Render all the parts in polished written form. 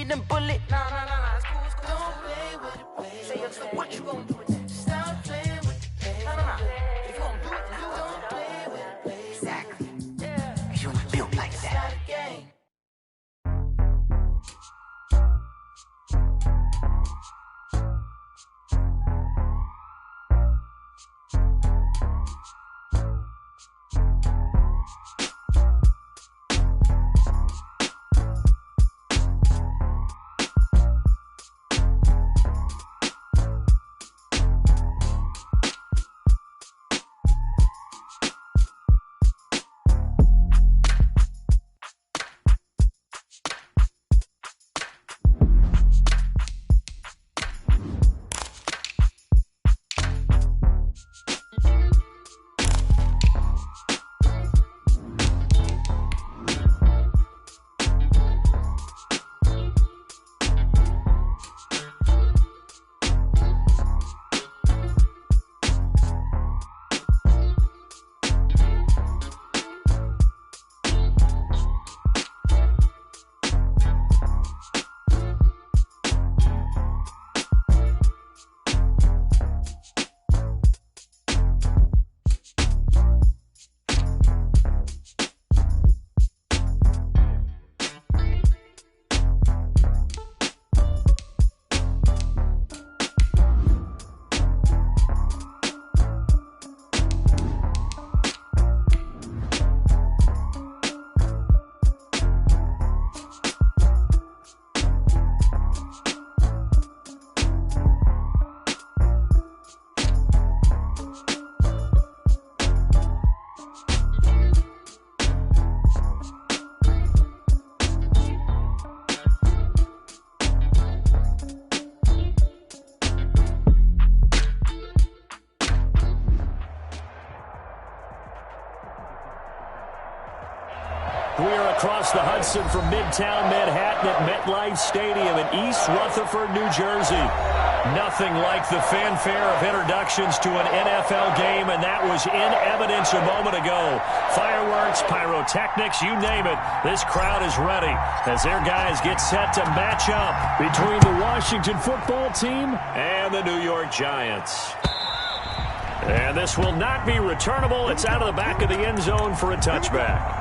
them bullet. Nah, it's cool, it's cool. Don't play with it, play. Say so what you gonna do with it? Stop playing with it, play. Nah. If you gonna do it, then don't play with it, play. Exactly. Yeah. 'Cause you ain't built like that. We're across the Hudson from Midtown Manhattan at MetLife Stadium in East Rutherford, New Jersey. Nothing like the fanfare of introductions to an NFL game, and that was in evidence a moment ago. Fireworks, pyrotechnics, you name it. This crowd is ready as their guys get set to match up between the Washington football team and the New York Giants. And this will not be returnable. It's out of the back of the end zone for a touchback.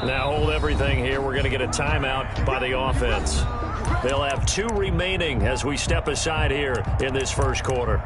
Now hold everything here. We're going to get a timeout by the offense. They'll have 2 remaining as we step aside here in this first quarter.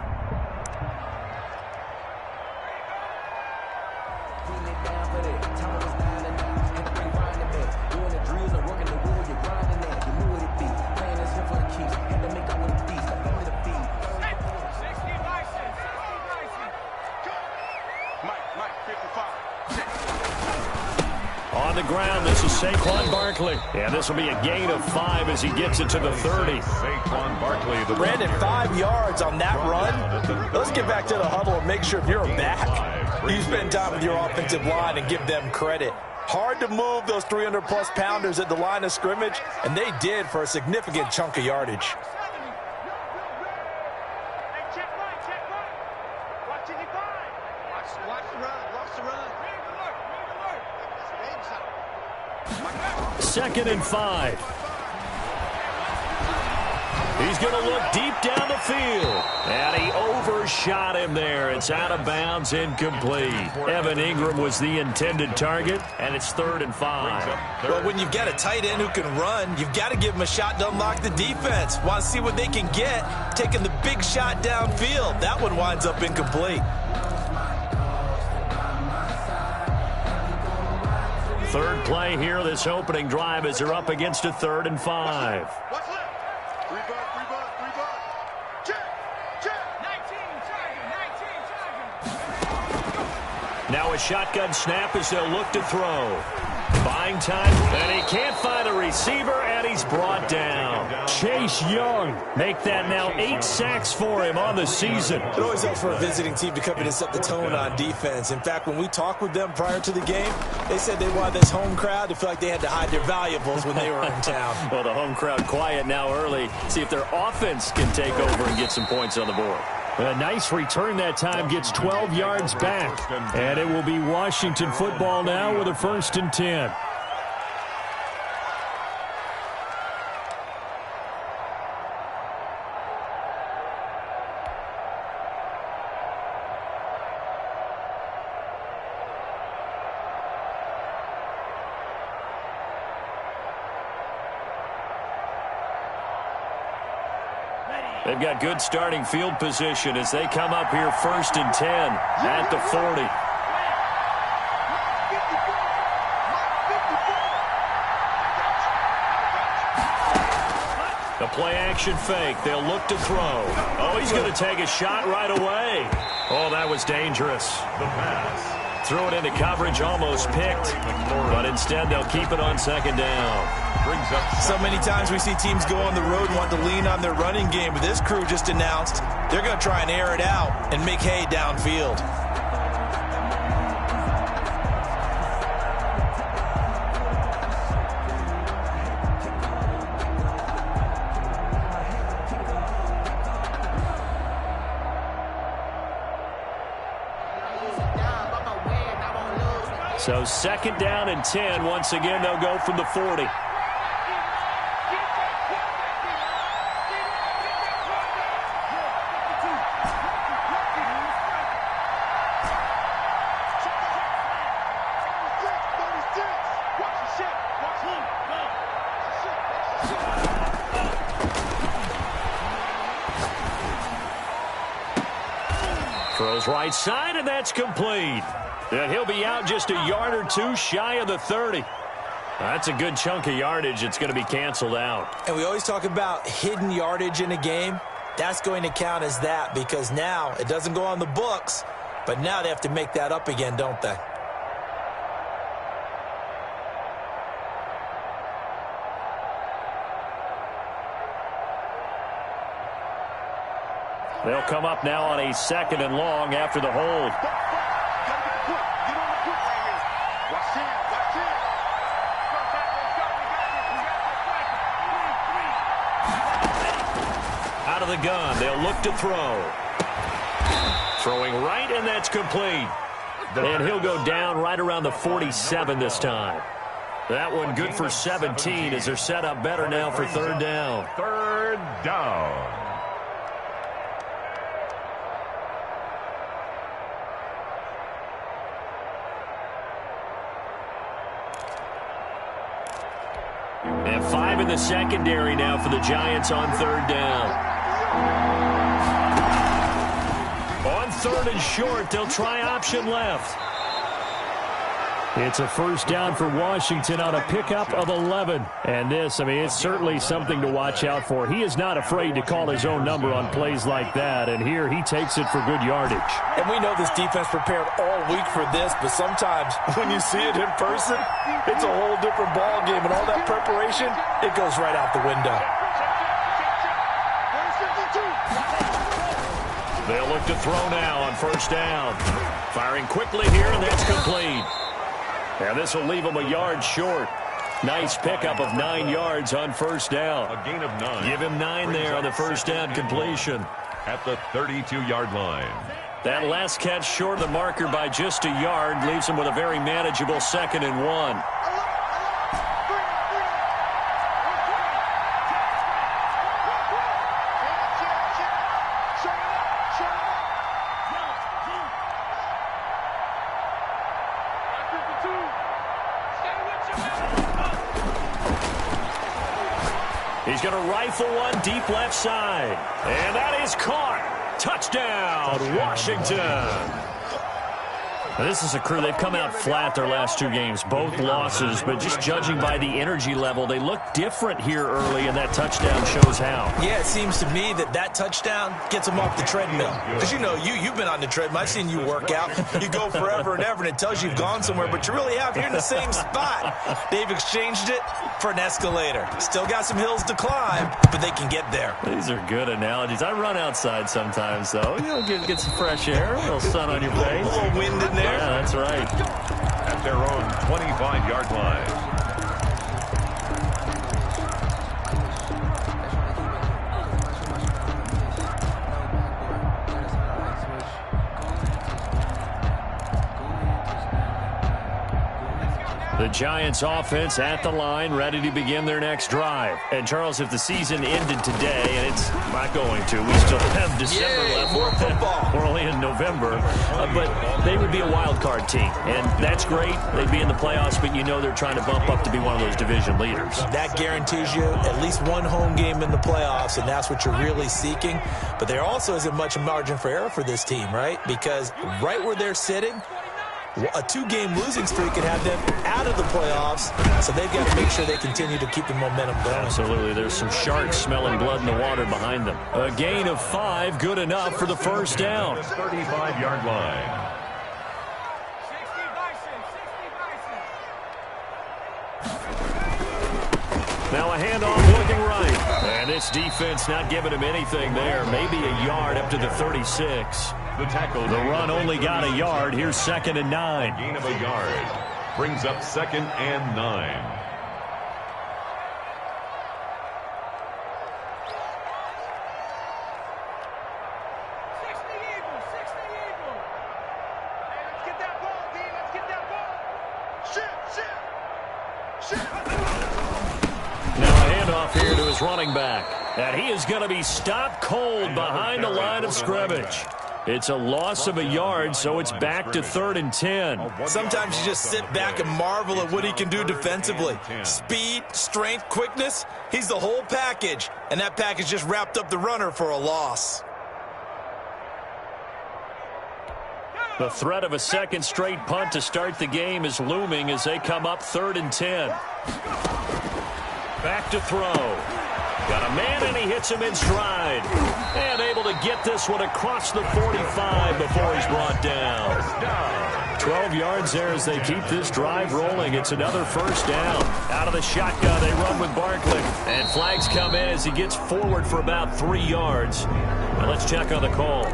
On the ground, this is Saquon Barkley. And this will be a gain of 5 as he gets it to the 30. Saquon Barkley. Brandon, 5 yards on that run. Let's get back to the huddle and make sure if you're a back, you spend time with your offensive line and give them credit. Hard to move those 300-plus pounders at the line of scrimmage, and they did for a significant chunk of yardage. Second and 5. He's going to look deep down the field. And he overshot him there. It's out of bounds, incomplete. Evan Ingram was the intended target, and it's 3rd and 5. Well, when you've got a tight end who can run, you've got to give him a shot to unlock the defense. Want to see what they can get, taking the big shot downfield. That one winds up incomplete. Third play here, this opening drive, as they're up against a 3rd and 5. Now a shotgun snap as they'll look to throw. Buying time, and he can't find a receiver, and he's brought down. Chase Young make that now 8 sacks for him on the season. It always helps for a visiting team to come in and set the tone on defense. In fact, when we talked with them prior to the game, they said they wanted this home crowd to feel like they had to hide their valuables when they were in town. Well, the home crowd quiet now early. See if their offense can take over and get some points on the board. A nice return that time, gets 12 yards back. And it will be Washington football now with a 1st and 10. They've got good starting field position as they come up here 1st and 10 at the 40. The play-action fake. They'll look to throw. Oh, he's going to take a shot right away. Oh, that was dangerous. The pass. Threw it into coverage, almost picked. But instead, they'll keep it on 2nd down. So many times we see teams go on the road and want to lean on their running game, but this crew just announced they're going to try and air it out and make hay downfield. So 2nd down and 10. Once again, they'll go from the 40. Throws right side, and that's complete. And he'll be out just a yard or two shy of the 30. That's a good chunk of yardage. It's going to be canceled out. And we always talk about hidden yardage in a game. That's going to count as that because now it doesn't go on the books, but now they have to make that up again, don't they? They'll come up now on a 2nd and long after the hold. Out of the gun, they'll look to throw. Throwing right, and that's complete. And he'll go down right around the 47 this time. That one good for 17 as they're set up better now for 3rd down. 3rd down. And 5 in the secondary now for the Giants on 3rd down. On 3rd and short, they'll try option left. It's a 1st down for Washington on a pickup of 11. And this, I mean, it's certainly something to watch out for. He is not afraid to call his own number on plays like that. And here he takes it for good yardage. And we know this defense prepared all week for this, but sometimes when you see it in person, it's a whole different ball game. And all that preparation, it goes right out the window. They'll look to throw now on 1st down. Firing quickly here, and that's complete. And this will leave him a yard short. Nice pickup of 9 yards on 1st down. A gain of 9. Give him 9 there on the 1st down completion. At the 32-yard line. That last catch short of the marker by just a yard leaves him with a very manageable 2nd and 1. He's going to rifle one deep left side. And that is caught. Touchdown, Washington. This is a crew. They've come out flat their last two games, both losses, but just judging by the energy level, they look different here early, and that touchdown shows how. Yeah, it seems to me that touchdown gets them off the treadmill. Because, you've been on the treadmill. I've seen you work out. You go forever and ever, and it tells you you've gone somewhere, but you really have. You're in the same spot. They've exchanged it for an escalator. Still got some hills to climb, but they can get there. These are good analogies. I run outside sometimes, though. Get some fresh air, a little sun on your face. A little wind in there. Yeah, that's right. At their own 25-yard line. The Giants offense at the line, ready to begin their next drive. And, Charles, if the season ended today, and it's not going to, we still have December left. More football. We're only in November. But they would be a wild card team. And that's great. They'd be in the playoffs, but they're trying to bump up to be one of those division leaders. That guarantees you at least one home game in the playoffs, and that's what you're really seeking. But there also isn't much margin for error for this team, right? Because right where they're sitting, a two-game losing streak could have them out of the playoffs, so they've got to make sure they continue to keep the momentum going. Absolutely. There's some sharks smelling blood in the water behind them. A gain of 5, good enough for the first down. 35-yard line. Now a handoff looking right. And this defense not giving him anything there. Maybe a yard up to the 36. The tackle. The run only got a yard. Here's 2nd and 9. Gain of a yard. Brings up 2nd and 9. Here to his running back. And he is going to be stopped cold behind the line of scrimmage. It's a loss of a yard, so it's back to 3rd and 10. Sometimes you just sit back and marvel at what he can do defensively. Speed, strength, quickness, he's the whole package. And that package just wrapped up the runner for a loss. The threat of a second straight punt to start the game is looming as they come up 3rd and 10. Back to throw. Got a man, and he hits him in stride. And able to get this one across the 45 before he's brought down. 12 yards there as they keep this drive rolling. It's another first down. Out of the shotgun, they run with Barkley. And flags come in as he gets forward for about 3 yards. Now let's check on the call.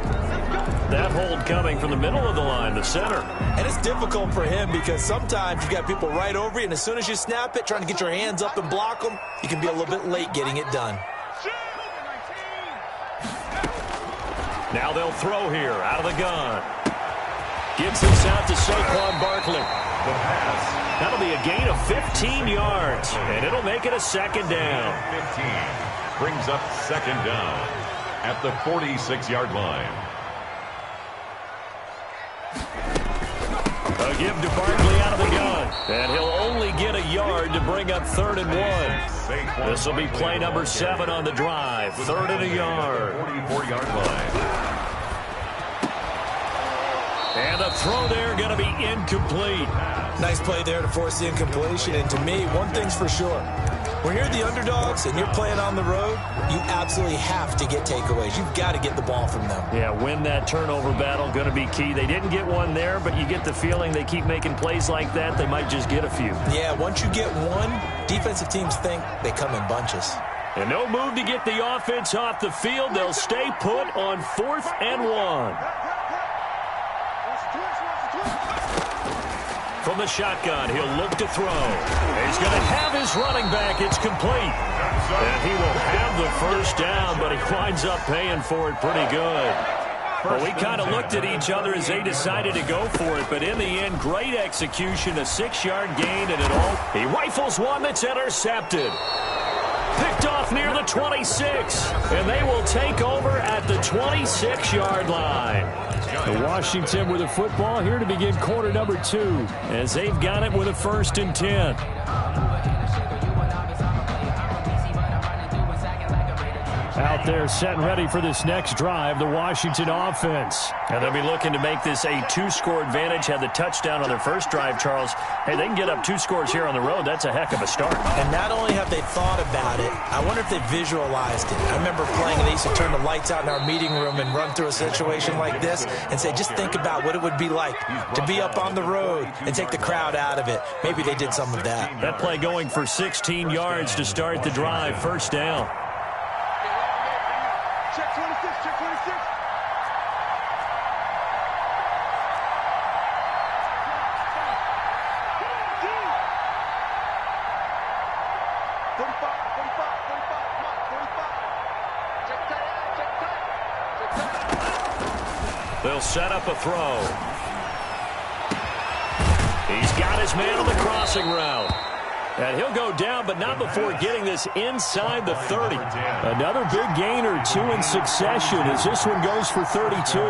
That hold coming from the middle of the line, the center. And it's difficult for him because sometimes you've got people right over you, and as soon as you snap it, trying to get your hands up and block them, you can be a little bit late getting it done. Now they'll throw here out of the gun. Gives this out to Saquon Barkley. The pass. That'll be a gain of 15 yards, and it'll make it a 2nd down. 15 brings up 2nd down at the 46-yard line. A give to Barkley out of the gun, and he'll only get a yard to bring up 3rd and 1. This will be play number 7 on the drive. 3rd and a yard. 44-yard line. And a throw there going to be incomplete. Nice play there to force the incompletion. And to me, one thing's for sure. When you're the underdogs and you're playing on the road, you absolutely have to get takeaways. You've got to get the ball from them. Yeah, win that turnover battle, going to be key. They didn't get one there, but you get the feeling they keep making plays like that, they might just get a few. Yeah, once you get one, defensive teams think they come in bunches. And no move to get the offense off the field. They'll stay put on 4th and 1. From the shotgun, he'll look to throw. He's going to have his running back. It's complete. And he will have the first down, but he winds up paying for it pretty good. Well, we kind of looked at each other as they decided to go for it, but in the end, great execution, a 6-yard gain, and it all. He rifles one that's intercepted. Picked off near the 26, and they will take over at the 26-yard line. The Washington with the football here to begin quarter number 2, as they've got it with a 1st and 10. Out there set and ready for this next drive, the Washington offense. And they'll be looking to make this a two-score advantage. Had the touchdown on their first drive, Charles. Hey, they can get up 2 scores here on the road. That's a heck of a start. And not only have they thought about it, I wonder if they visualized it. I remember playing, and they used to turn the lights out in our meeting room and run through a situation like this and say, just think about what it would be like to be up on the road and take the crowd out of it. Maybe they did some of that. That play going for 16 yards to start the drive. First down. Check 26, check 26. They'll set up a throw. He's got his man on the crossing route. And he'll go down, but not before getting this inside the 30. Another big gain or 2 in succession as this one goes for 32.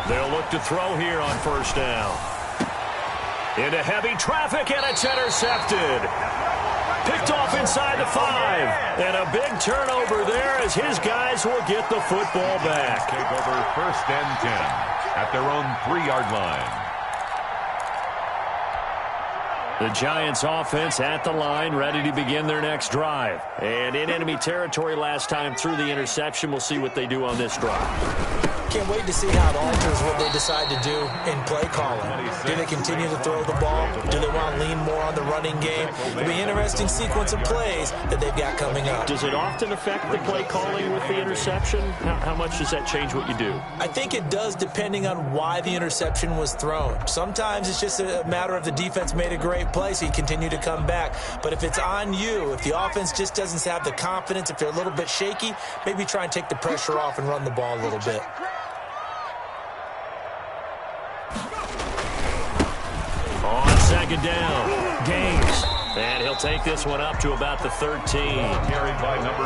They'll look to throw here on first down. Into heavy traffic, and it's intercepted. Picked off inside the 5. And a big turnover there as his guys will get the football back. Take over first and 10 at their own 3-yard line. The Giants offense at the line, ready to begin their next drive. And in enemy territory last time through the interception. We'll see what they do on this drive. Can't wait to see how it alters what they decide to do in play calling. Do they continue to throw the ball? Do they want to lean more on the running game? It'll be an interesting sequence of plays that they've got coming up. Does it often affect the play calling with the interception? How much does that change what you do? I think it does, depending on why the interception was thrown. Sometimes it's just a matter of the defense made a great play, so you continue to come back. But if it's on you, if the offense just doesn't have the confidence, if they're a little bit shaky, maybe try and take the pressure off and run the ball a little bit. On second down, Gaines. And he'll take this one up to about the 13.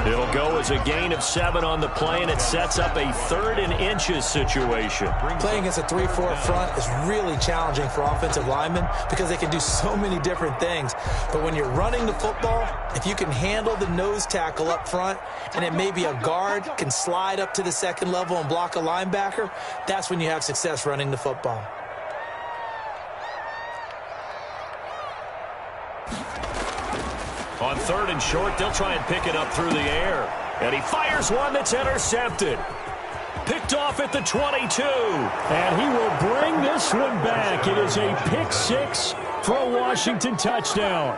It'll go as a gain of 7 on the play, and it sets up a 3rd and inches situation. Playing against a 3-4 front is really challenging for offensive linemen because they can do so many different things. But when you're running the football, if you can handle the nose tackle up front, and it may be a guard can slide up to the second level and block a linebacker, that's when you have success running the football. On 3rd and short, they'll try and pick it up through the air. And he fires one that's intercepted. Picked off at the 22. And he will bring this one back. It is a pick 6 for a Washington touchdown.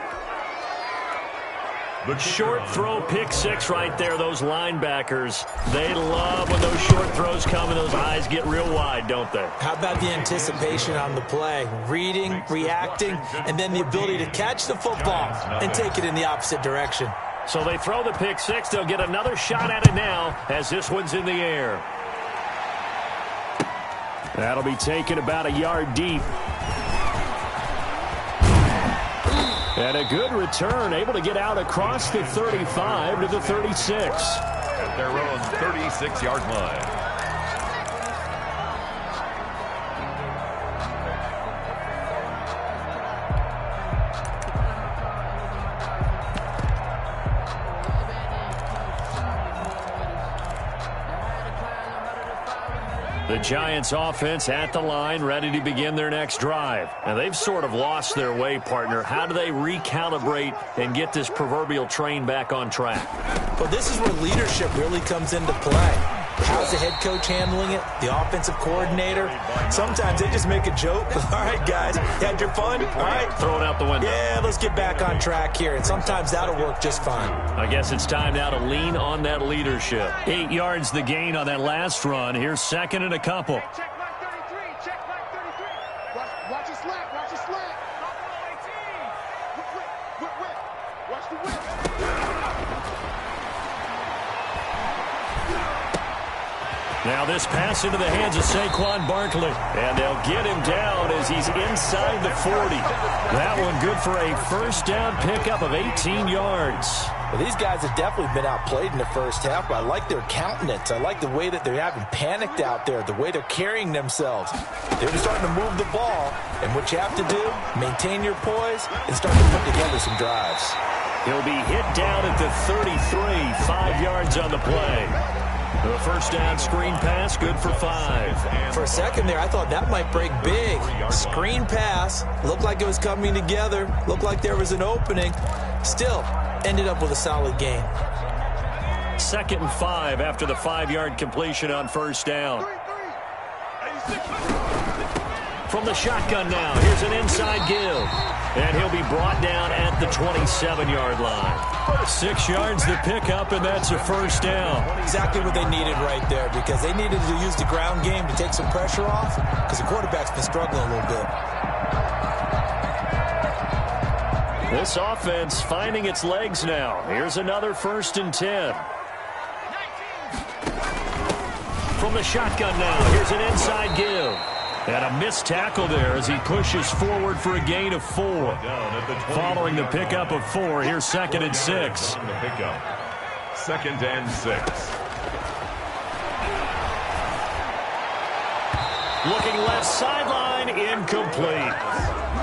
The short throw, pick 6 right there. Those linebackers, they love when those short throws come and those eyes get real wide, don't they? How about the anticipation on the play? Reading, reacting, and then the ability to catch the football and take it in the opposite direction. So they throw the pick 6. They'll get another shot at it now as this one's in the air. That'll be taken about a yard deep. And a good return, able to get out across the 35 to the 36. At their own 36-yard line. The Giants offense at the line, ready to begin their next drive. And they've sort of lost their way, partner. How do they recalibrate and get this proverbial train back on track? Well, this is where leadership really comes into play. How's the head coach handling it? The offensive coordinator? Sometimes they just make a joke. All right, guys, you had your fun? All right. Throw it out the window. Yeah, let's get back on track here. And sometimes that'll work just fine. I guess it's time now to lean on that leadership. 8 yards the gain on that last run. Here's 2nd and a couple. Check back 33, check back 33. Watch your slack, watch your slack. Whip. Watch the whip. Now this pass into the hands of Saquon Barkley. And they'll get him down as he's inside the 40. That one good for a first down pickup of 18 yards. Well, these guys have definitely been outplayed in the first half, but I like their countenance. I like the way that they're having panicked out there, the way they're carrying themselves. They're starting to move the ball, and what you have to do, maintain your poise and start to put together some drives. He'll be hit down at the 33, 5 yards on the play. The first down screen pass, good for 5. For a second there, I thought that might break big. Screen pass, looked like it was coming together, looked like there was an opening. Still, ended up with a solid gain. 2nd and 5 after the 5-yard completion on first down. From the shotgun now, here's an inside give. And he'll be brought down at the 27-yard line. 6 yards to pick up, and that's a first down. Exactly what they needed right there, because they needed to use the ground game to take some pressure off, because the quarterback's been struggling a little bit. This offense finding its legs now. Here's another 1st and 10. From the shotgun now, here's an inside give. And a missed tackle there as he pushes forward for a gain of 4. Following the pickup of 4, here's 2nd and 6. 2nd and 6. Looking left sideline, incomplete.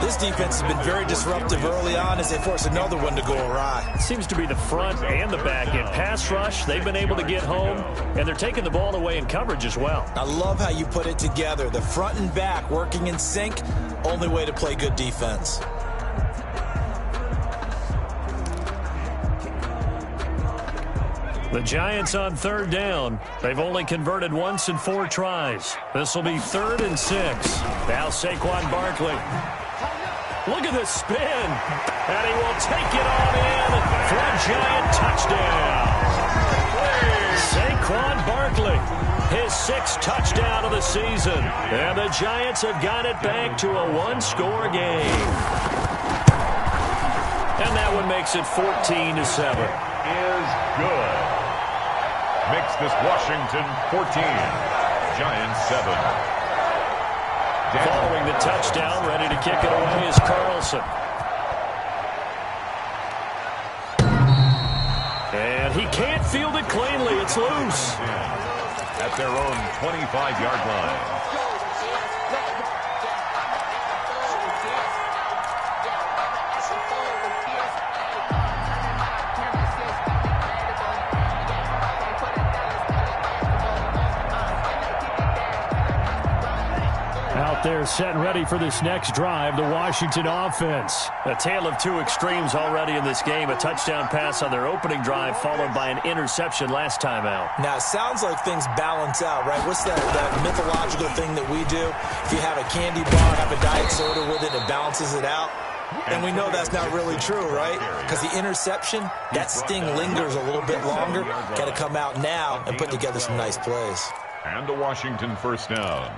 This defense has been very disruptive early on as they force another one to go awry. Seems to be the front and the back end. Pass rush, they've been able to get home, and they're taking the ball away in coverage as well. I love how you put it together. The front and back working in sync, only way to play good defense. The Giants on 3rd down. They've only converted once in 4 tries. This will be 3rd and 6. Now Saquon Barkley. Look at this spin. And he will take it on in for a Giant touchdown. Saquon Barkley, his 6th touchdown of the season. And the Giants have got it back to a 1-score game. And that one makes it 14-7. Is good. Makes this Washington 14, Giants 7. Following the touchdown, ready to kick it away is Carlson. And he can't field it cleanly. It's loose. At their own 25-yard line. They're set and ready for this next drive, the Washington offense. A tale of 2 extremes already in this game. A touchdown pass on their opening drive, followed by an interception last time out. Now, it sounds like things balance out, right? What's that mythological thing that we do? If you have a candy bar, have a diet soda with it, it balances it out. And we know that's not really true, right? Because the interception, that sting lingers a little bit longer. Got to come out now and put together some nice plays. And a Washington first down.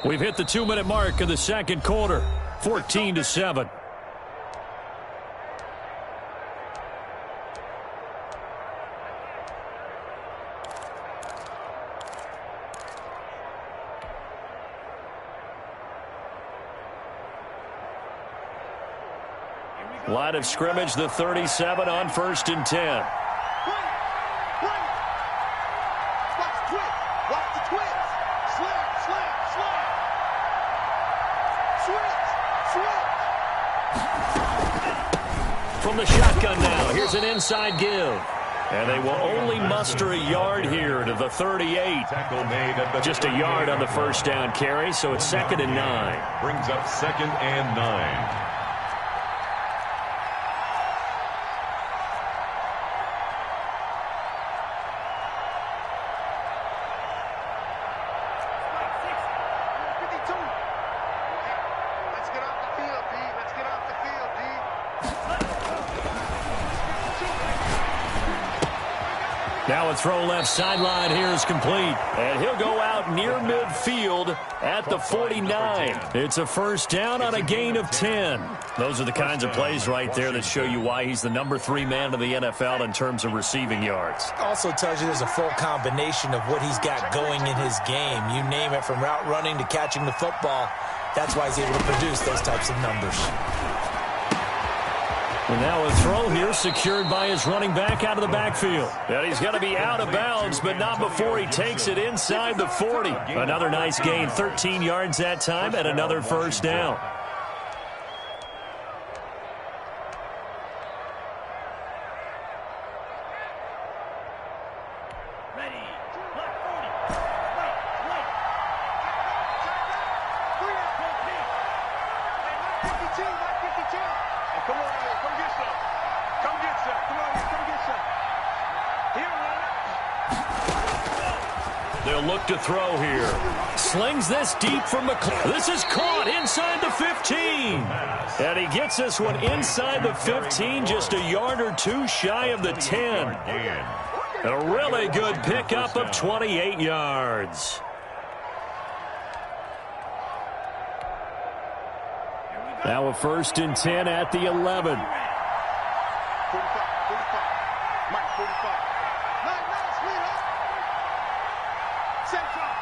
We've hit the 2-minute mark of the 2nd quarter, 14-7. Line of scrimmage, the 37 on 1st and 10. From the shotgun now, here's an inside give. And they will only muster a yard here to the 38. Just a yard on the first down carry, so it's 2nd and 9. Brings up 2nd and 9. Now a throw left sideline here is complete. And he'll go out near midfield at the 49. It's a first down on a gain of 10. Those are the kinds of plays right there that show you why he's the number 3 man in the NFL in terms of receiving yards. Also tells you there's a full combination of what he's got going in his game. You name it, from route running to catching the football. That's why he's able to produce those types of numbers. And now a throw here secured by his running back out of the backfield. And he's going to be out of bounds, but not before he takes it inside the 40. Another nice gain, 13 yards that time, and another first down. They'll look to throw here. Slings this deep from McClellan. This is caught inside the 15. And he gets this one inside the 15, just a yard or two shy of the 10. A really good pickup of 28 yards. Now a 1st and 10 at the 11. 45. Mike, 45. Nice, lead up. Set drop.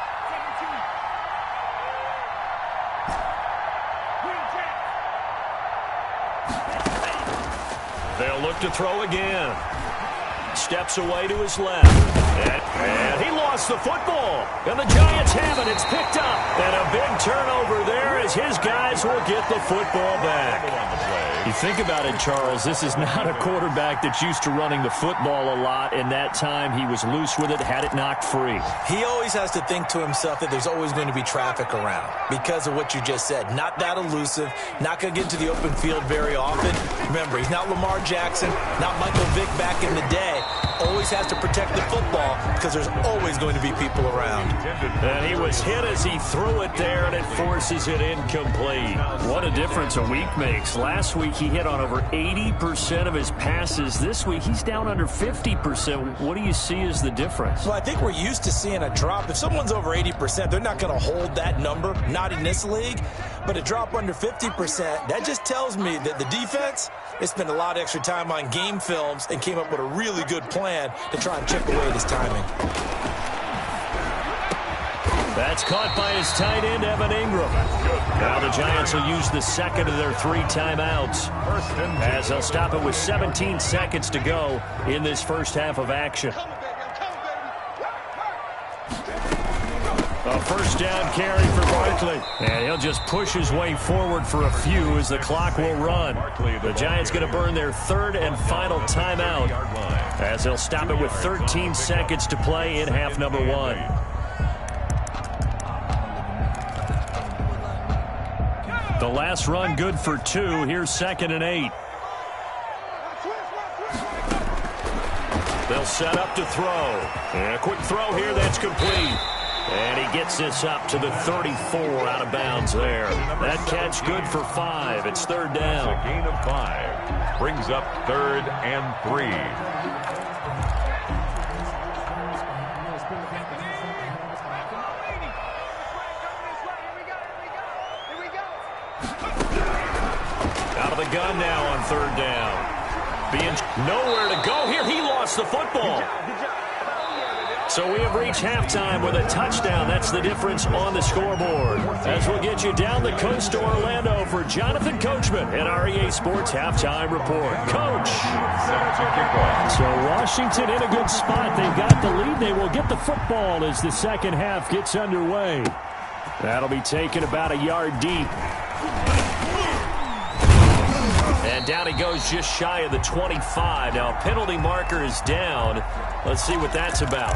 17. They'll look to throw again. Steps away to his left. And he lost the football. And the Giants have it. It's picked up. And a big turnover there as his guys will get the football back. You think about it, Charles, this is not a quarterback that's used to running the football a lot. In that time, he was loose with it, had it knocked free. He always has to think to himself that there's always going to be traffic around because of what you just said. Not that elusive, not going to get into the open field very often. Remember, he's not Lamar Jackson, not Michael Vick back in the day. Always has to protect the football because there's always going to be people around. And he was hit as he threw it there, and it forces it incomplete. What a difference a week makes. Last week he hit on over 80% of his passes. This week he's down under 50%. What do you see as the difference? Well, I think we're used to seeing a drop. If someone's over 80%, they're not going to hold that number, not in this league. But a drop under 50%, that just tells me that the defense, they spent a lot of extra time on game films and came up with a really good plan to try and chip away at his timing. That's caught by his tight end, Evan Ingram. Now the Giants will use the second of their 3 timeouts as they'll stop it with 17 seconds to go in this first half of action. A first down carry for Barkley. And he'll just push his way forward for a few as the clock will run. The Giants going to burn their 3rd and final timeout as they'll stop it with 13 seconds to play in half number 1. The last run good for 2. Here's 2nd and 8. They'll set up to throw. And a quick throw here that's complete. And he gets this up to the 34 out of bounds there. That catch good for 5. It's 3rd down. A gain of 5. Brings up 3rd and 3. Out of the gun now on 3rd down. Being nowhere to go here. He lost the football. So we have reached halftime with a touchdown. That's the difference on the scoreboard. As we'll get you down the coast to Orlando for Jonathan Coachman and our EA Sports Halftime Report. Coach. So Washington in a good spot. They've got the lead. They will get the football as the second half gets underway. That'll be taken about a yard deep. And down he goes just shy of the 25. Now a penalty marker is down. Let's see what that's about.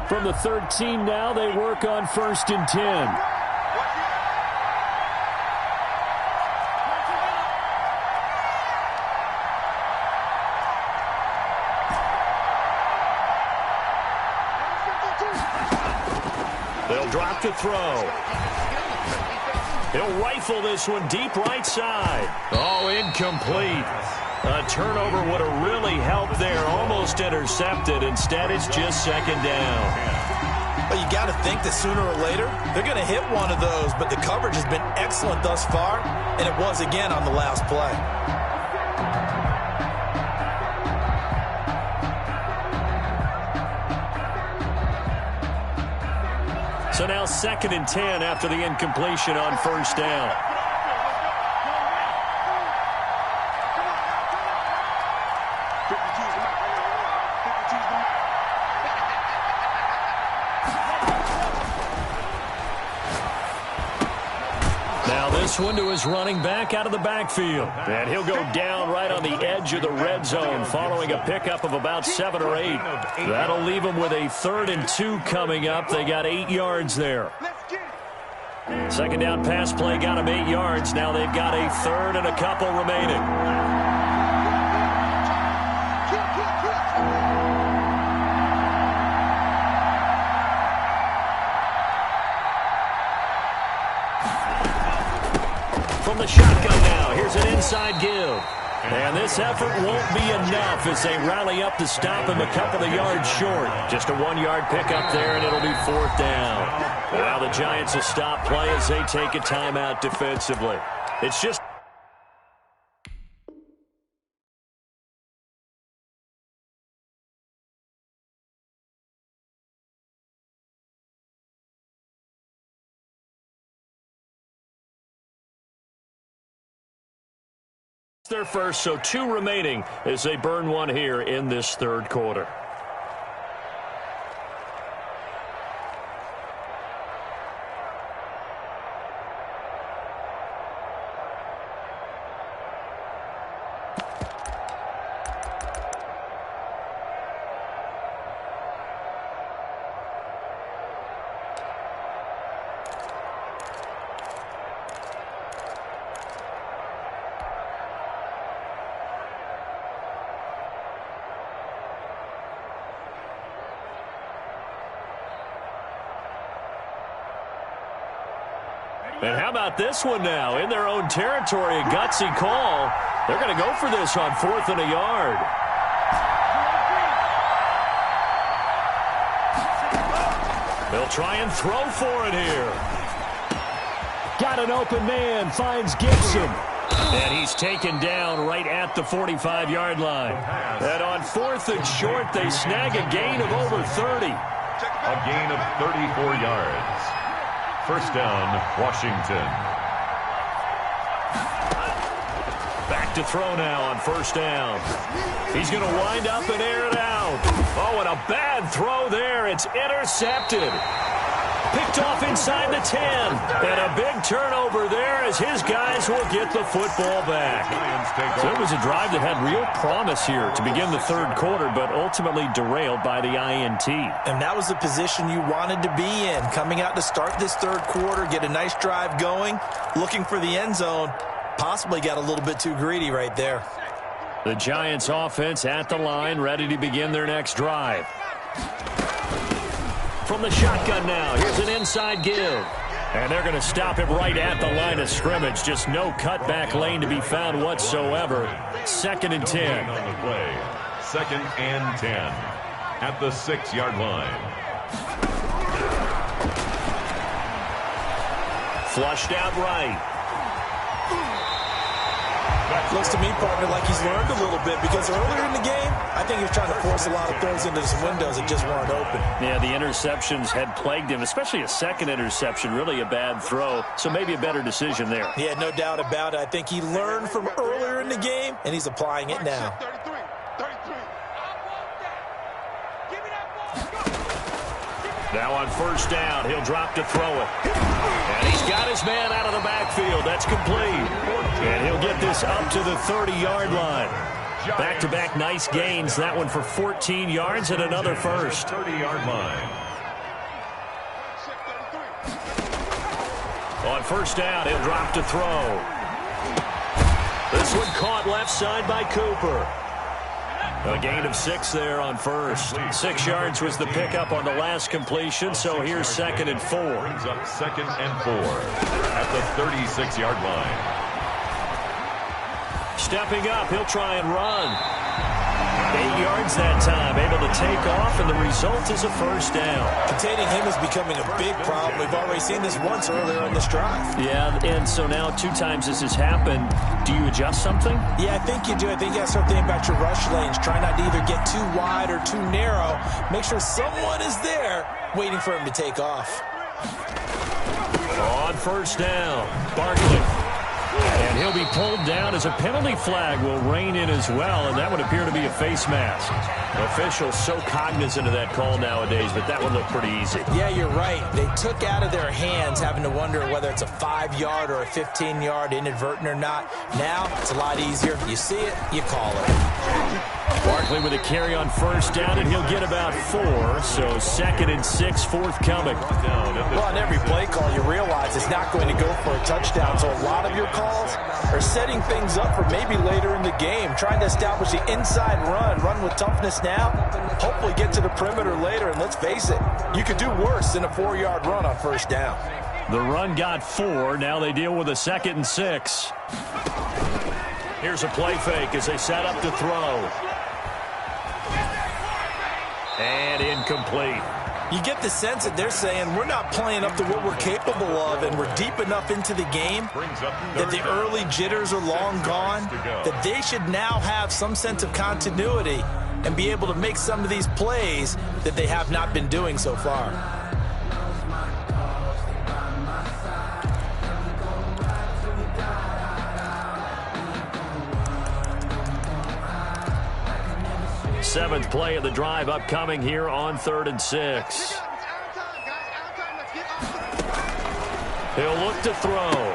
From the 13 now, they work on 1st and 10. They'll drop to throw. He'll rifle this one deep right side. Oh, incomplete. A turnover would have really helped there. Almost intercepted. Instead, it's just 2nd down. Well, you got to think that sooner or later, they're going to hit one of those. But the coverage has been excellent thus far, and it was again on the last play. So now 2nd and 10 after the incompletion on first down. This one to his running back out of the backfield. And he'll go down right on the edge of the red zone following a pickup of about 7 or 8. That'll leave him with a 3rd and 2 coming up. They got 8 yards there. 2nd down pass play got him 8 yards. Now they've got a 3rd and a couple remaining. From the shotgun now, here's an inside give. And this effort won't be enough as they rally up to stop him a couple of yards short. Just a 1-yard pickup there, and it'll be 4th down. Now the Giants will stop play as they take a timeout defensively. It's just... their first, so 2 remaining as they burn one here in this 3rd quarter. And how about this one now? In their own territory, a gutsy call. They're going to go for this on 4th and a yard. They'll try and throw for it here. Got an open man, finds Gibson. And he's taken down right at the 45-yard line. And on 4th and short, they snag a gain of over 30. A gain of 34 yards. First down, Washington. Back to throw now on first down. He's going to wind up and air it out. Oh, and a bad throw there. It's intercepted. Picked off inside the 10. And a big turnover there as his guys will get the football back. So it was a drive that had real promise here to begin the 3rd quarter, but ultimately derailed by the INT. And that was the position you wanted to be in. Coming out to start this 3rd quarter, get a nice drive going, looking for the end zone. Possibly got a little bit too greedy right there. The Giants offense at the line, ready to begin their next drive. From the shotgun now, here's an inside give. And they're going to stop him right at the line of scrimmage. Just no cutback lane to be found whatsoever. 2nd and 10. On the play, 2nd and 10 at the 6-yard line. Flushed out right. Looks to me, partner, like he's learned a little bit because earlier in the game, I think he was trying to force a lot of throws into some windows that just weren't open. Yeah, the interceptions had plagued him, especially a 2nd interception, really a bad throw. So maybe a better decision there. Yeah, no doubt about it. I think he learned from earlier in the game, and he's applying it now. Now on first down, he'll drop to throw it. And he's got his man out of the backfield. That's complete. And he'll get this up to the 30-yard line. Back-to-back nice gains. That one for 14 yards and another first. 30-yard line. On first down, he'll drop to throw. This one caught left side by Cooper. A gain of 6 there on first. 6 yards was the pickup on the last completion, so here's 2nd and 4. Brings up 2nd and 4 at the 36-yard line. Stepping up, he'll try and run. 8 yards that time, able to take off, and the result is a first down. Containing him is becoming a big problem. We've already seen this once earlier in this drive. Yeah, and so now 2 times this has happened. Do you adjust something? Yeah, I think you do. I think you have to start thinking about your rush lanes. Try not to either get too wide or too narrow. Make sure someone is there waiting for him to take off. On first down, Barkley. And he'll be pulled down as a penalty flag will rein in as well, and that would appear to be a face mask. Officials so cognizant of that call nowadays, but that would look pretty easy. Yeah, you're right. They took out of their hands having to wonder whether it's a 5-yard or a 15-yard inadvertent or not. Now, it's a lot easier. You see it, you call it. Barkley with a carry on first down, and he'll get about 4, so 2nd and 6 forthcoming. Well, on every play call, you realize it's not going to go for a touchdown, so a lot of your calls are setting things up for maybe later in the game, trying to establish the inside run with toughness now, hopefully get to the perimeter later, and let's face it, you could do worse than a 4-yard run on first down. The run got 4, now they deal with a 2nd and 6. Here's a play fake as they set up to throw. And incomplete. You get the sense that they're saying we're not playing up to what we're capable of, and we're deep enough into the game that the early jitters are long gone, that they should now have some sense of continuity and be able to make some of these plays that they have not been doing so far. Seventh play of the drive upcoming here on 3rd and 6. He'll look to throw.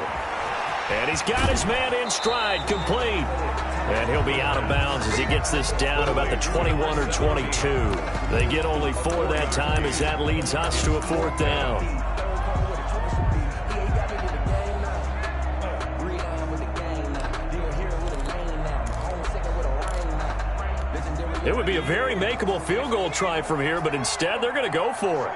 And he's got his man in stride, complete. And he'll be out of bounds as he gets this down about the 21 or 22. They get only 4 that time as that leads us to a 4th down. It would be a very makeable field goal try from here, but instead they're going to go for it.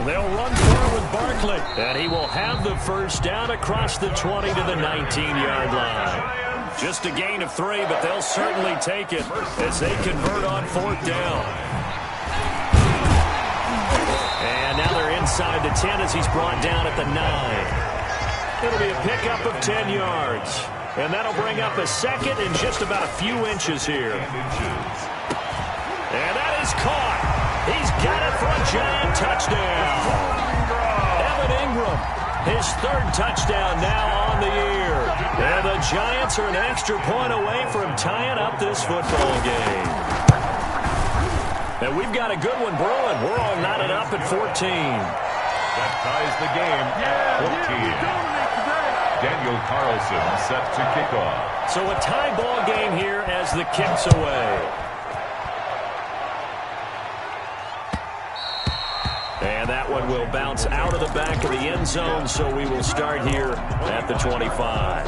They'll run forward with Barkley, and he will have the first down across the 20 to the 19-yard line. Just a gain of 3, but they'll certainly take it as they convert on 4th down. And now they're inside the 10 as he's brought down at the 9. It'll be a pickup of 10 yards. And that'll bring up a 2nd and just about a few inches here. And that is caught. He's got it for a giant touchdown. Evan Ingram, his 3rd touchdown now on the year. And the Giants are an extra point away from tying up this football game. And we've got a good one brewing. We're all knotted up at 14. That ties the game at 14. Daniel Carlson set to kick off. So a tie ball game here as the kick's away. And that one will bounce out of the back of the end zone, so we will start here at the 25.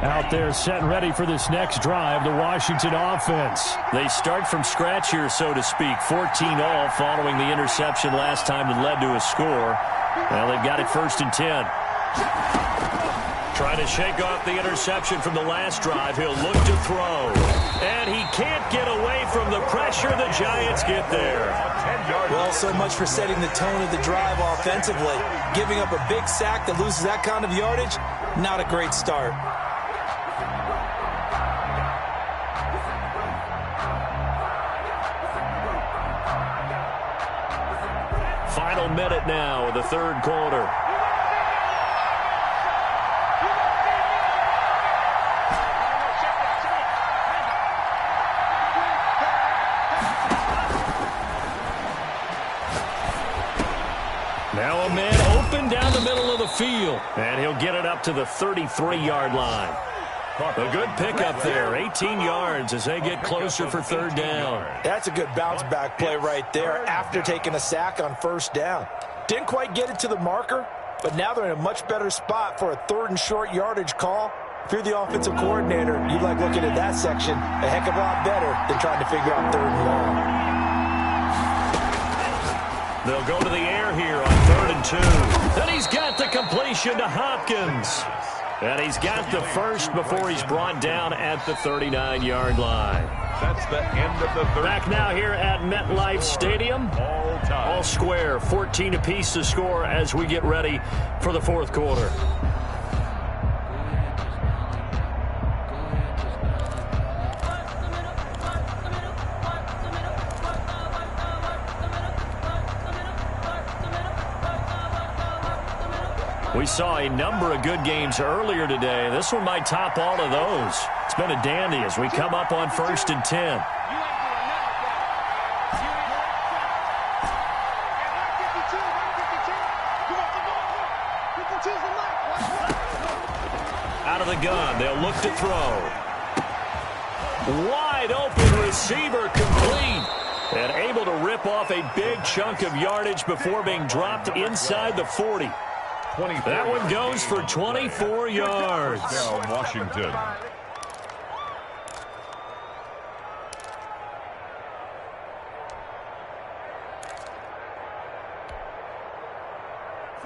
Out there set and ready for this next drive, the Washington offense. They start from scratch here, so to speak. 14-all following the interception last time that led to a score. Well, they've got it 1st and 10. Trying to shake off the interception from the last drive. He'll look to throw. And he can't get away from the pressure. The Giants get there. Well, so much for setting the tone of the drive offensively. Giving up a big sack that loses that kind of yardage, not a great start. Final minute now of the 3rd quarter. Now a man open down the middle of the field. And he'll get it up to the 33-yard line. A good pickup there, 18 yards as they get closer for 3rd down. That's a good bounce-back play right there after taking a sack on 1st down. Didn't quite get it to the marker, but now they're in a much better spot for a 3rd and short yardage call. If you're the offensive coordinator, you'd like looking at that section a heck of a lot better than trying to figure out 3rd and long. They'll go to the air here on 3rd and 2. Then he's got the completion to Hopkins. And he's got the first before he's brought down at the 39-yard line. That's the end of the third. Back now here at MetLife Stadium. All square, 14 apiece to score as we get ready for the fourth quarter. We saw a number of good games earlier today. This one might top all of those. It's been a dandy as we come up on 1st and 10. Out of the gun, they'll look to throw. Wide open receiver, complete. And able to rip off a big chunk of yardage before being dropped inside the 40. That one goes for 24 yards. Down Washington.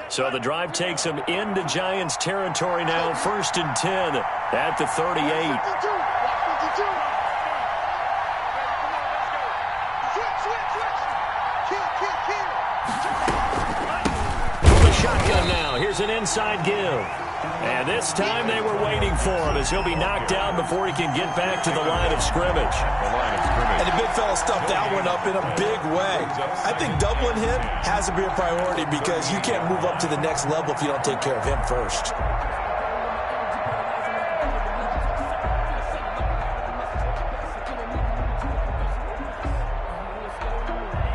So the drive takes them into Giants territory now. 1st and 10 at the 38. Shotgun now. Here's an inside give. And this time they were waiting for him as he'll be knocked down before he can get back to the line of scrimmage. And the big fella stuffed that one up in a big way. I think doubling him has to be a priority because you can't move up to the next level if you don't take care of him first.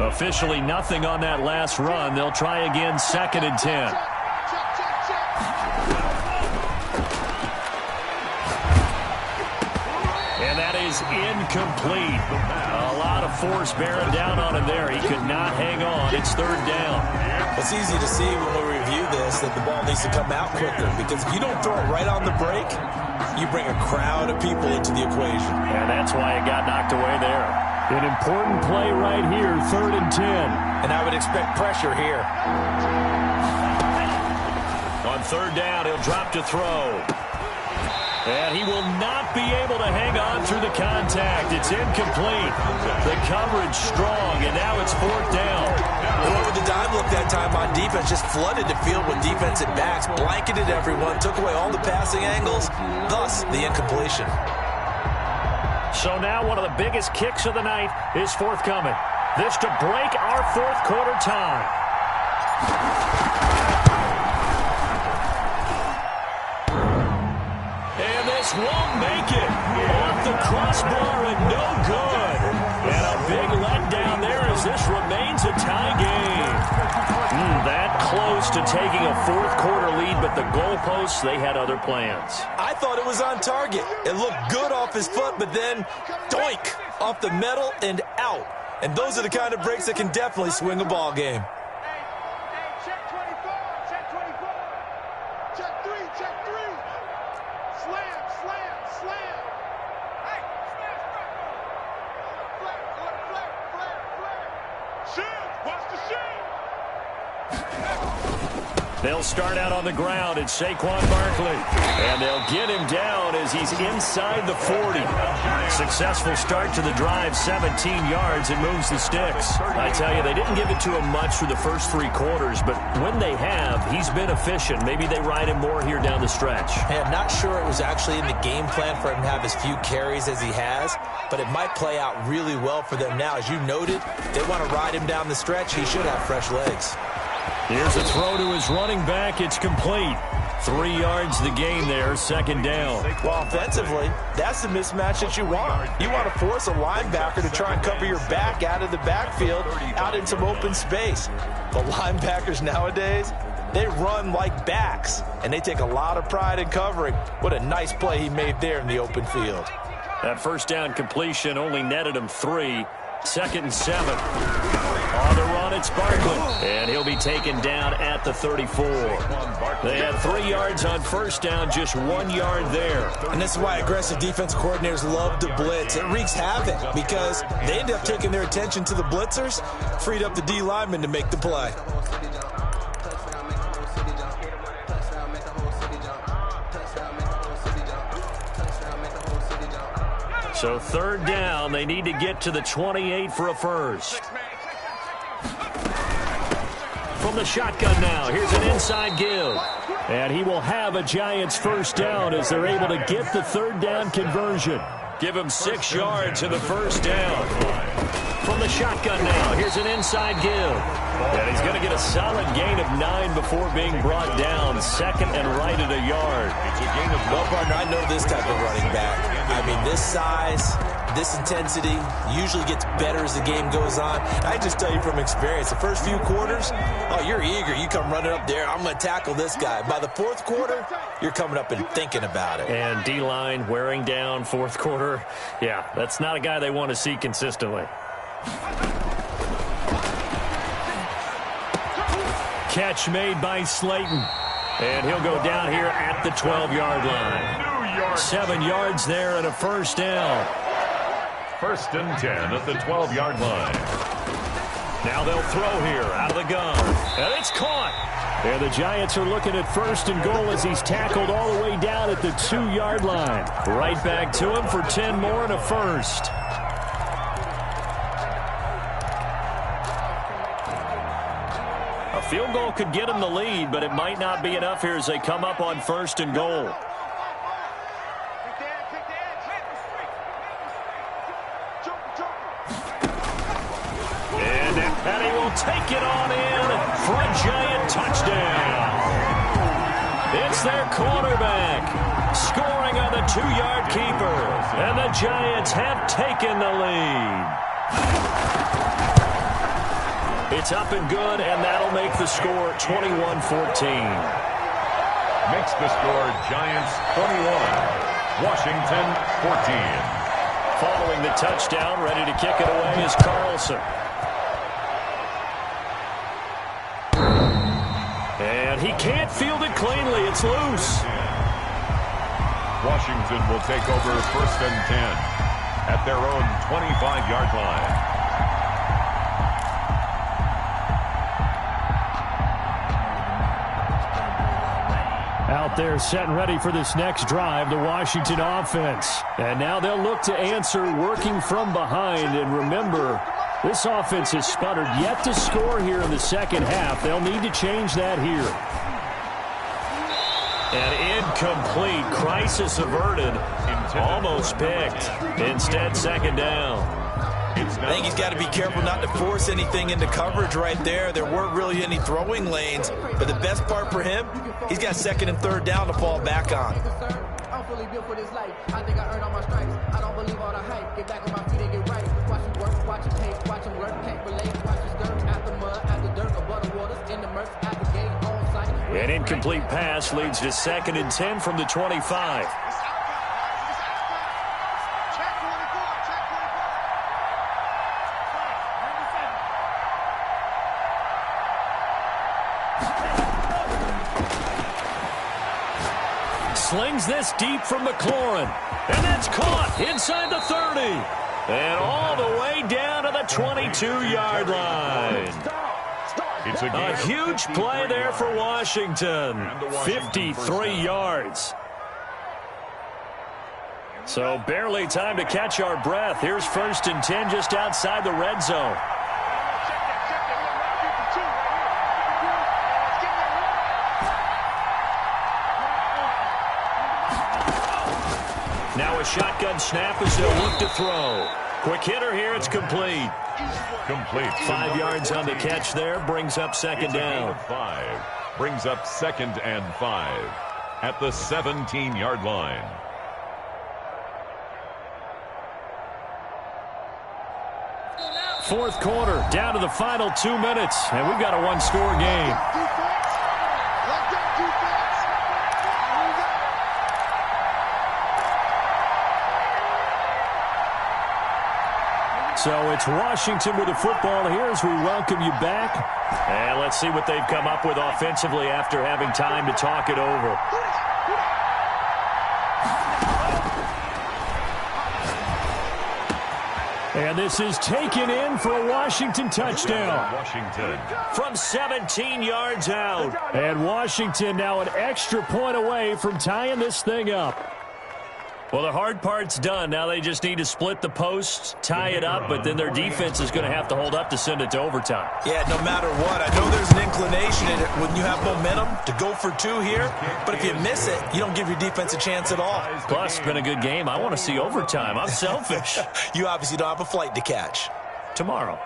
Officially nothing on that last run. They'll try again, 2nd and 10. And that is incomplete. A lot of force bearing down on him there. He could not hang on. It's 3rd down. It's easy to see when we review this that the ball needs to come out quicker because if you don't throw it right on the break, you bring a crowd of people into the equation. And that's why it got knocked away there. An important play right here, 3rd and 10. And I would expect pressure here. On 3rd down, he'll drop to throw. And he will not be able to hang on through the contact. It's incomplete. The coverage strong, and now it's 4th down. Whoever the dime look that time on defense just flooded the field with defensive backs, blanketed everyone, took away all the passing angles, thus the incompletion. So now one of the biggest kicks of the night is forthcoming. This to break our fourth quarter tie. And this won't make it. Off the crossbar and no good. And a big letdown there as this remains a tie game. That close to taking a fourth quarter lead, but the goalposts, they had other plans. I thought it was on target. It looked good off his foot, but then doink, off the metal and out. And those are the kind of breaks that can definitely swing a ball game. Hey, check 24, check 24. Check 3, check 3. Slam, slam, slam. Hey, slam, flag, flag, flag, flag. Shield, watch the shield. They'll start out on the ground. It's Saquon Barkley. And they'll get him down as he's inside the 40. Successful start to the drive, 17 yards, and moves the sticks. I tell you, they didn't give it to him much through the first 3 quarters, but when they have, he's been efficient. Maybe they ride him more here down the stretch. Hey, I'm not sure it was actually in the game plan for him to have as few carries as he has, but it might play out really well for them now. As you noted, they want to ride him down the stretch. He should have fresh legs. Here's a throw to his running back. It's complete. 3 yards the gain there, 2nd down. Well, offensively, that's the mismatch that you want. You want to force a linebacker to try and cover your back out of the backfield, out in some open space. But linebackers nowadays, they run like backs, and they take a lot of pride in covering. What a nice play he made there in the open field. That 1st down completion only netted him 3. 2nd and 7. On the run, it's Barkley. And he'll be taken down at the 34. They had 3 yards on 1st down, just 1 yard there. And this is why aggressive defense coordinators love to blitz. It wreaks havoc because they end up taking their attention to the blitzers, freed up the D lineman to make the play. So third down, they need to get to the 28 for a first. From the shotgun now, here's an inside give. And he will have a Giants first down as they're able to get the third down conversion. Give him 6 yards in the first down. From the shotgun now, here's an inside give. And he's going to get a solid gain of 9 before being brought down. Second and right at a yard. It's a gain of, well, partner, I know this type of running back. I mean, this size, this intensity usually gets better as the game goes on. I just tell you from experience, the first few quarters, oh, you're eager. You come running up there, I'm going to tackle this guy. By the fourth quarter, you're coming up and thinking about it. And D-line wearing down fourth quarter. Yeah, that's not a guy they want to see consistently. Catch made by Slayton. And he'll go down here at the 12-yard line. 7 yards there and a first down. First and 10 at the 12-yard line. Now they'll throw here out of the gun. And it's caught. And the Giants are looking at first and goal as he's tackled all the way down at the 2-yard line. Right back to him for 10 more and a first. A field goal could get him the lead, but it might not be enough here as they come up on first and goal. And he will take it on in for a Giant touchdown. It's their quarterback scoring on the 2-yard keeper. And the Giants have taken the lead. It's up and good, and that'll make the score 21-14. Makes the score Giants 21, Washington 14. Following the touchdown, ready to kick it away is Carlson. And he can't field it cleanly. It's loose. Washington will take over first and 10 at their own 25-yard line. Out there set and ready for this next drive, the Washington offense. And now they'll look to answer working from behind. And remember, this offense has sputtered yet to score here in the second half. They'll need to change that here. And incomplete. Crisis averted. Almost picked. Instead, second down. I think he's got to be careful not to force anything into coverage right there. There weren't really any throwing lanes. But the best part for him, he's got second and third down to fall back on. I'm fully built for this life. I think I earned all my stripes. I don't believe all the hype. Get back on my feet and get right. Watch him work, watch him hate, watch him work. Can't relate. Watch his dirt at the mud, at the dirt, above the waters, in the murk, at the gate, on sight. An incomplete pass leads to second and 10 from the 25. Slings this deep from McLaurin. And that's caught inside the 30. And all the way down to the 22-yard line. It's A huge play there for Washington. 53 yards. So barely time to catch our breath. Here's first and 10 just outside the red zone. Now a shotgun snap as they'll look to throw. Quick hitter here, it's complete. Complete. 5 yards on the catch there, brings up second down. 5. Brings up second and 5 at the 17-yard line. Fourth quarter, down to the final 2 minutes, and we've got a one-score game. So it's Washington with the football here as we welcome you back. And let's see what they've come up with offensively after having time to talk it over. And this is taken in for a Washington touchdown. Washington. From 17 yards out. And Washington now an extra point away from tying this thing up. Well, the hard part's done. Now they just need to split the posts, tie it up, but then their defense is going to have to hold up to send it to overtime. Yeah, no matter what. I know there's an inclination in it when you have momentum to go for two here, but if you miss it, you don't give your defense a chance at all. Plus, it's been a good game. I want to see overtime. I'm selfish. You obviously don't have a flight to catch. Tomorrow.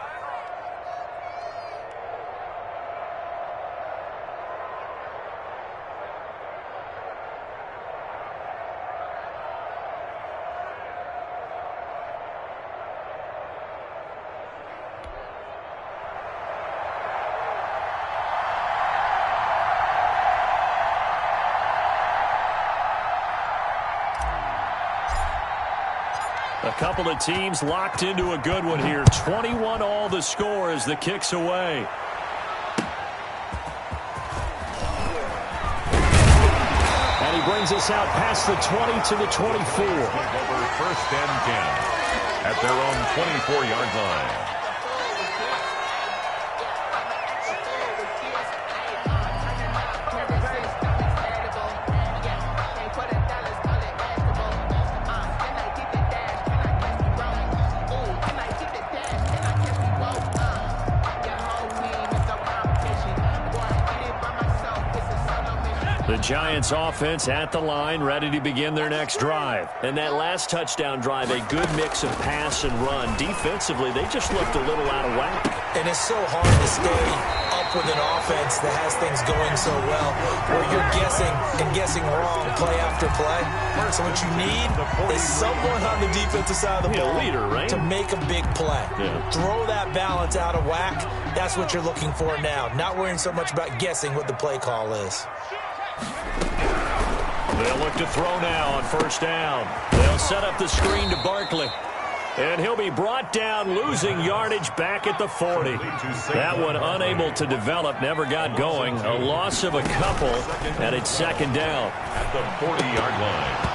A couple of teams locked into a good one here. 21 all the score as the kick's away. And he brings us out past the 20 to the 24. Over first and 10 at their own 24-yard line. The Giants offense at the line, ready to begin their next drive. And that last touchdown drive, a good mix of pass and run. Defensively, they just looked a little out of whack. And it's so hard to stay up with an offense that has things going so well, where you're guessing and guessing wrong play after play. So what you need is someone on the defensive side of the ball, leader, right? to make a big play. Yeah. Throw that balance out of whack. That's what you're looking for now. Not worrying so much about guessing what the play call is. They'll look to throw now on first down. They'll set up the screen to Barkley. And he'll be brought down, losing yardage back at the 40. That one unable to develop, never got going. A loss of a couple, and it's second down. At the 40-yard line.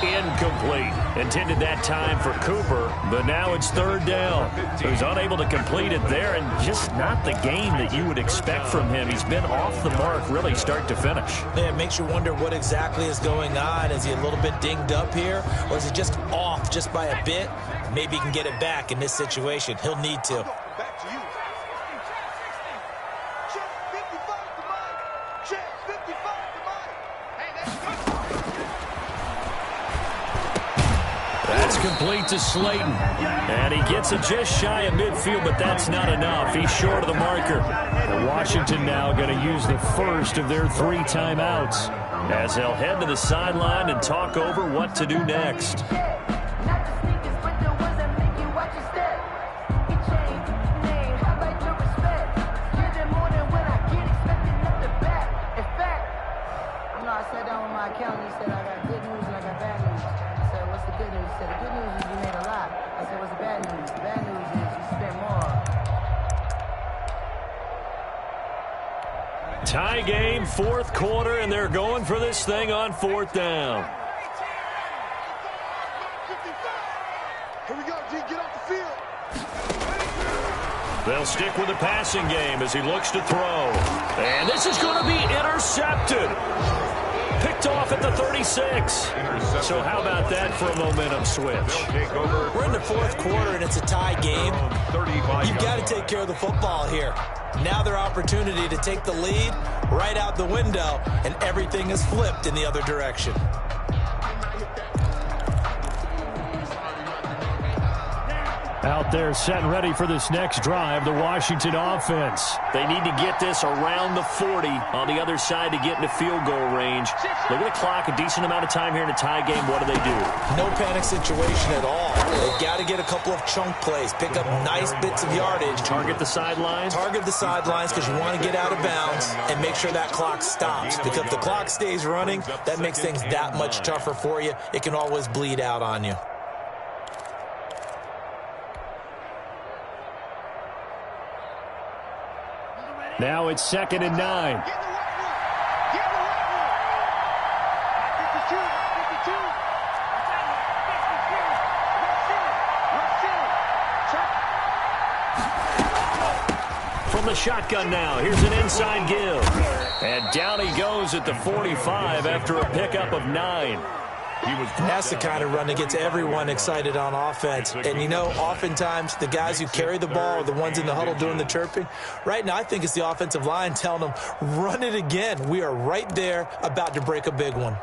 Incomplete. Intended that time for Cooper, but now it's third down. He's unable to complete it there, and just not the game that you would expect from him. He's been off the mark really start to finish. Yeah, it makes you wonder what exactly is going on. Is he a little bit dinged up here, or is he just off just by a bit? Maybe he can get it back in this situation. He'll need to. Back to you. Check 55 to Mike. Check 55 to Mike. Hey, That's complete to Slayton. And he gets it just shy of midfield, but that's not enough. He's short of the marker. And Washington now going to use the first of their 3 timeouts as they'll head to the sideline and talk over what to do next. Tie game, fourth quarter, and they're going for this thing on fourth down. Here we go, G. Get off the field. They'll stick with the passing game as he looks to throw. And this is going to be intercepted. Picked off at the 36. So how about that for a momentum switch? We're in the fourth quarter, and it's a tie game. You've got to take care of the football here. Now their opportunity to take the lead right out the window, and everything is flipped in the other direction. Out there set and ready for this next drive, the Washington offense. They need to get this around the 40 on the other side to get into field goal range. Look at the clock, a decent amount of time here in a tie game. What do? No panic situation at all. They've got to get a couple of chunk plays, pick up nice bits of yardage. Target the sidelines? Target the sidelines because you want to get out of bounds and make sure that clock stops. Because if the clock stays running, that makes things that much tougher for you. It can always bleed out on you. Now it's 2nd and 9. Get the right one. Get the right one. 52. 52. Rush in. From the shotgun now, here's an inside give. And down he goes at the 45 after a pickup of 9. And that's the kind of run that gets everyone excited on offense. And, you know, oftentimes the guys who carry the ball are the ones in the huddle doing the chirping. Right now, I think it's the offensive line telling them, run it again. We are right there about to break a big one.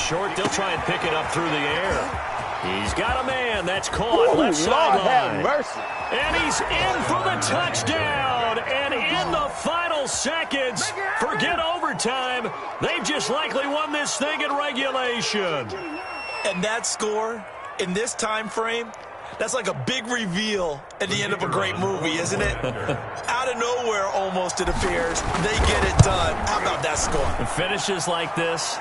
Short, they'll try and pick it up through the air. He's got a man. That's caught. Left sideline. And he's in for the touchdown. And in the final seconds, forget overtime. They've just likely won this thing in regulation. And that score in this time frame, that's like a big reveal at the end of a great movie, isn't it? Out of nowhere, almost, it appears. They get it done. How about that score? Finishes like this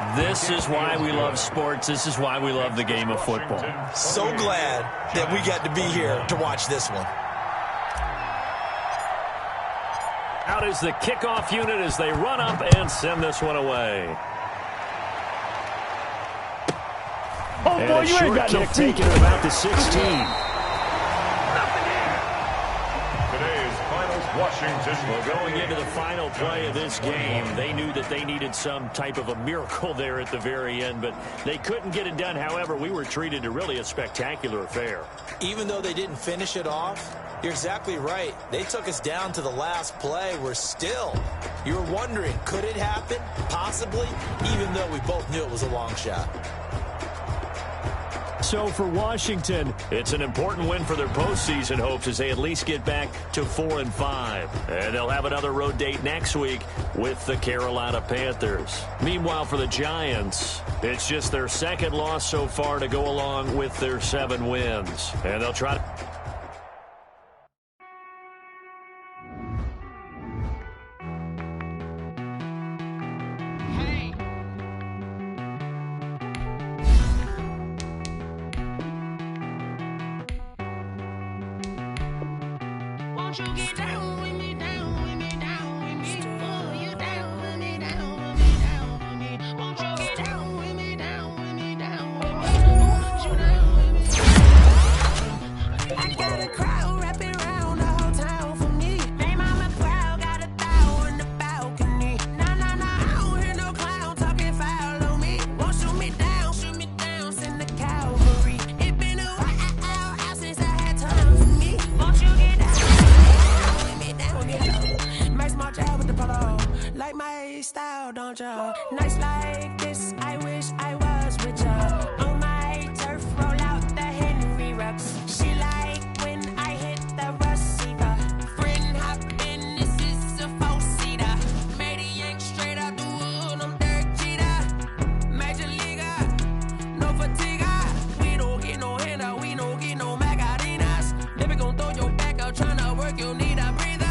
is why we love sports. This is why we love the game of football. So glad that we got to be here to watch this one. Out is the kickoff unit as they run up and send this one away. Oh, and boy, you ain't got no feet. Taking it about the 16. Washington. Well, going into the final play of this game, they knew that they needed some type of a miracle there at the very end, but they couldn't get it done. However, we were treated to really a spectacular affair. Even though they didn't finish it off, you're exactly right. They took us down to the last play. You were wondering, could it happen? Possibly, even though we both knew it was a long shot. So for Washington, it's an important win for their postseason hopes as they at least get back to 4-5. And they'll have another road date next week with the Carolina Panthers. Meanwhile, for the Giants, it's just their second loss so far to go along with their 7 wins. And they'll try to... Nights like this, I wish I was with ya. On my turf, roll out the Henry rocks. She like when I hit the receiver. Friend hop in, this is a 4-seater. Made a yank straight out the wood, I'm Derek Jeter. Major leaguer, no fatigue. We don't get no handout, we don't get no Macarinas. Never gon' throw your back out, tryna work, you'll need a breather.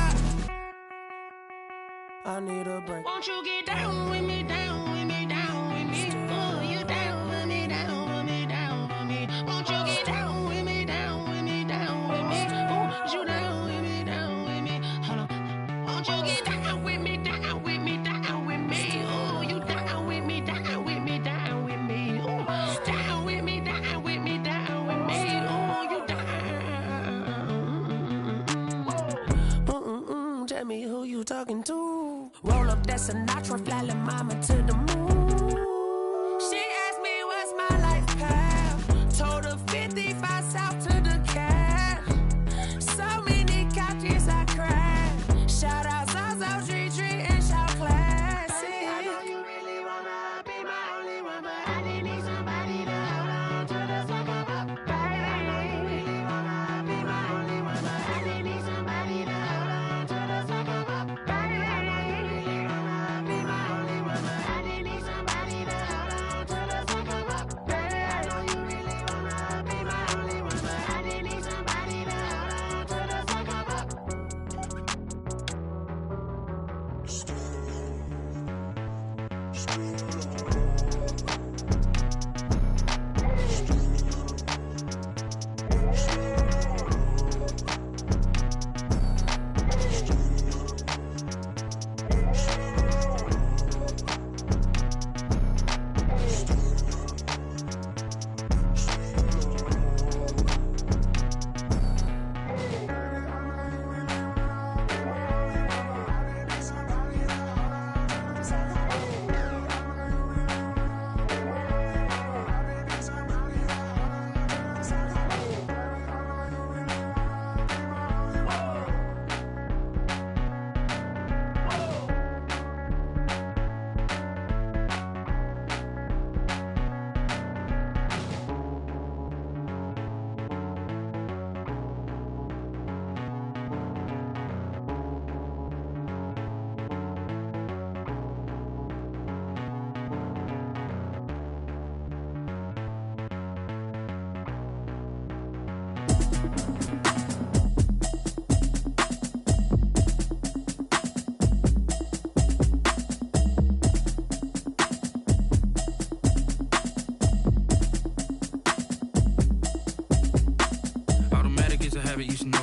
I need a break. Won't you get down with me, down with me, down with me? Oh, you down with me, down with me, down with me. Won't you get down with me, down with me, down with me? Oh, you down with me, down with me? Hold on. Won't you get down with me, down with me, down with me? Oh, you down with me, down with me, down with me? Oh, down with me, down with me, down with me? Oh, you down? Tell me who you talking to. Roll up that Sinatra, fly la mama to the moon. She asked me what's my life path. Told her 55 south to the cat. So many couches I cried. Shout out Zazo, Tree Tree, and shout classy. I know you really wanna be my only one, but I didn't need somebody to hold on to the second up. Baby, I know you really wanna be my only one, but I didn't need somebody to hold on to the second up. Baby, I know you really wanna be my only one, but I didn't need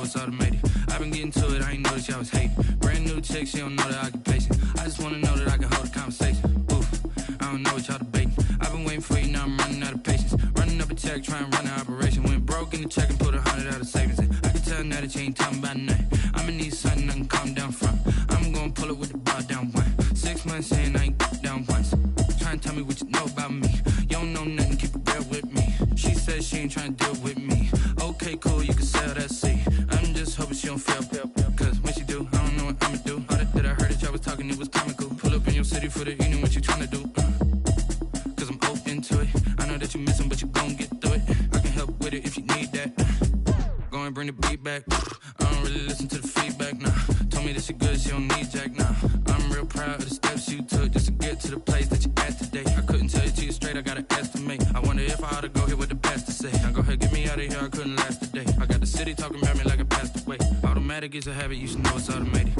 it's automated. I've been getting to it, I ain't noticed y'all was hating. Brand new chick, she don't know the occupation. I just wanna know that I can hold a conversation. Oof, I don't know what y'all debating. I've been waiting for you, now I'm running out of patience. Running up a check, trying to run an operation. Went broke in the check and put 100 out of savings in. I can tell now that you ain't talking about nothing. I'ma need something I can calm down from. I'm gonna pull it with the bar down one. 6 months in, I ain't down once. Trying to tell me what you know about me. You don't know nothing, keep it real with me. She says she ain't trying to deal with me. Okay, cool, you can sell that seat. I'm just hoping she don't fail. Cause when she do, I don't know what I'ma do. All that I heard that y'all was talking, it was comical. Pull up in your city for the evening, what you trying to do? Cause I'm open to it. I know that you missing, but you gon' get through it. I can help with it if you need that. Go and bring the beat back. I don't really listen to the feedback, nah. Told me that she good, she don't need jack, nah. I'm real proud of the steps you took just to get to the place that you at today. I couldn't tell you to you straight, I gotta estimate. I wonder if I ought to go here with the best to say. Now go ahead, get me out of here, I couldn't last a day. I got the city talking about me like I passed away. Automatic is a habit, you should know it's automated.